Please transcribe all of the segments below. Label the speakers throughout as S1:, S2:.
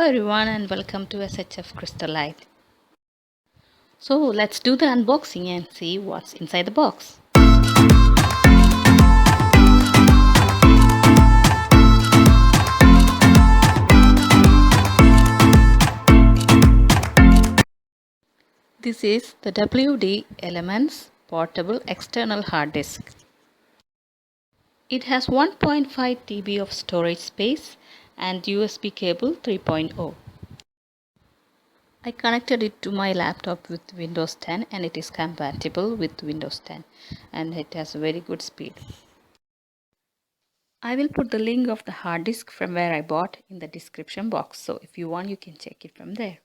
S1: Hello everyone and welcome to SHF Crystalite. So let's do the unboxing and see what's inside the box. This is the WD Elements Portable External Hard Disk. It has 1.5 TB of storage space and USB cable 3.0. I connected it to my laptop with Windows 10 and it is compatible with Windows 10 and it has very good speed. I will put the link of the hard disk from where I bought in the description box, so if you want you can check it from there.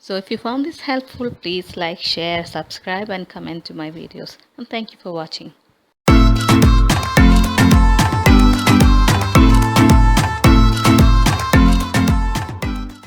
S1: So if you found this helpful, please like, share, subscribe and comment to my videos. And thank you for watching.